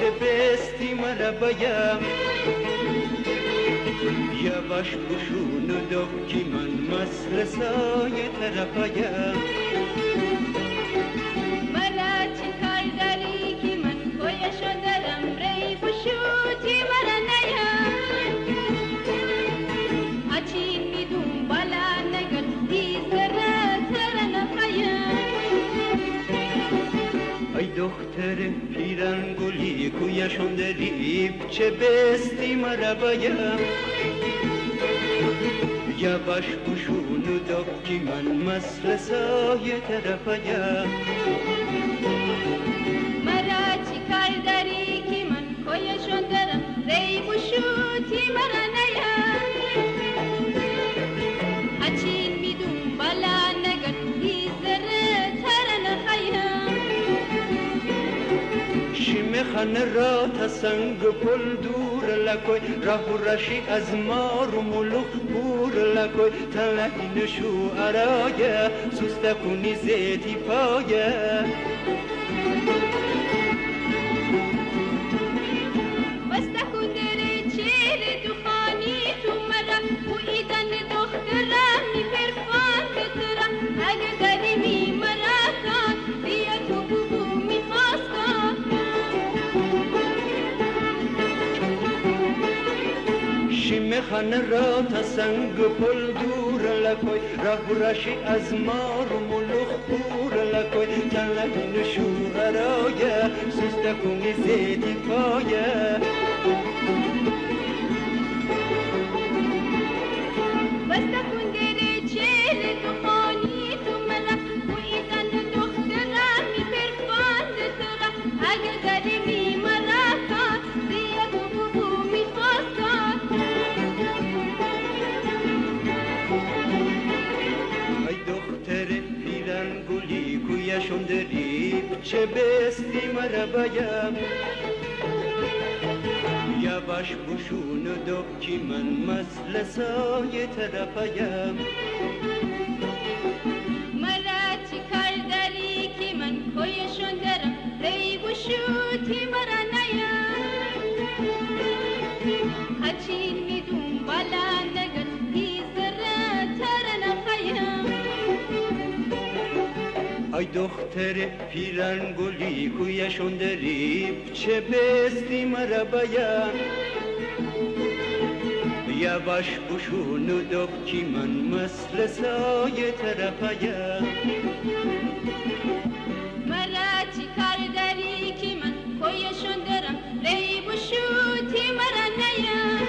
چه بستی مرا بایم یواش بشون و دکی من مسل سای طرفایم مرا چی کار داری که من کویشو دارم ری بشوتی مرا نیم اچین میدون بالا نگل دیزره تر نخیم ای دختر پیرن گلی کویشون دریب چه بستی مرا بایم یواش بشون و دکی من مسل سای طرفایم مرا چی کار داری که من کویشون دارم ری بشوتی مرا نیم اچین میدون بالا نگل دیزره تر نخیم شیم خانه را تا سنگ پل دور لکوی راه و رشی از مار و ملوخ پور لکوی تلقین شو ارایه سوسته کنی زیتی پایه بسته کن دره چهل دخانی تو مرا و ایدن دخترم می پرفان ترا اگه داری می مرا کن بیا تو بو می خواست کن شیم خانه را تا سنگ پل دور لکوی راه و رشی از مار و ملوخ پور لکوی تلقین شو ارایه سوسته کنی زیتی پایه بسته کن دره چهل دخانی تو مرا و ایدن دخترم می پرفان ترا اگه داری می مرا کن بیا تو بو می خواست کن ای دختر پیرن گلی کویشون دریب چه بستی مرا بایم یواش بشون و دکی من مسل سای طرفایم مرا چی کار داری که من کویشون دارم ری بشوتی مرا نیم اچین میدون بالا نگل دیزره تر نخیم ای دختر پیرن گلی کویشون دریب چه بستی مرا بایم یواش بشون و دکی من مسل سای طرفایم مرا چی کار داری که من کویشون دارم ری بشوتی مرا نیم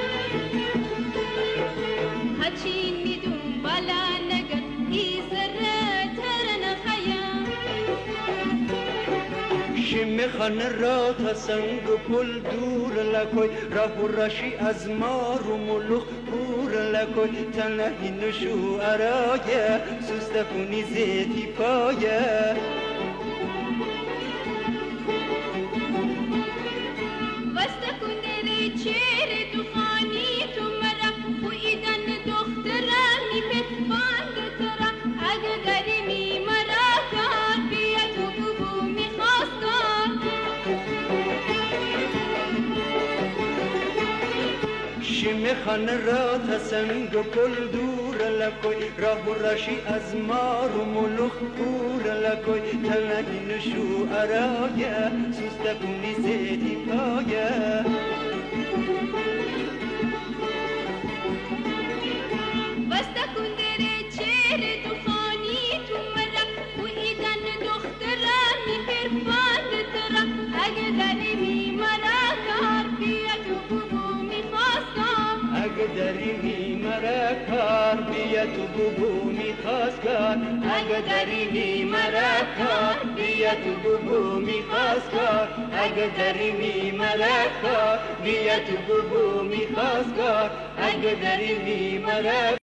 اچین میدون بالا نگل دیزره تر نخیم شیم خانه را تا سنگ پل دور لکوی راه و رشی از مار و ملوخ پور لکوی تلقین شو ارایه سوسته کنی زیتی پایه بسته کن دره چهل دخانی تو مرا و ایدن دخترم می پرفان ترا اگه داری می مرا کن بیا تو بو می خواست کن شیم خانه را تا سنگ پل دور لکوی راه و رشی از مار و ملوخ پور لکوی تلقین شو ارایه سوسته کنی زیتی پایه بسته کن دره چهل دخانی تو مرا و ایدن دخترم می پرفان ترا اگه داری می مرا کار بیا تو بو می خواست کن اگه داری می مرا کار بیا تو بو می خواست کار اگه داری می مرا کار بیا تو بو می خواست کار اگه داری می مرا کار بیا تو بو می خواست کار اگه داری می مرا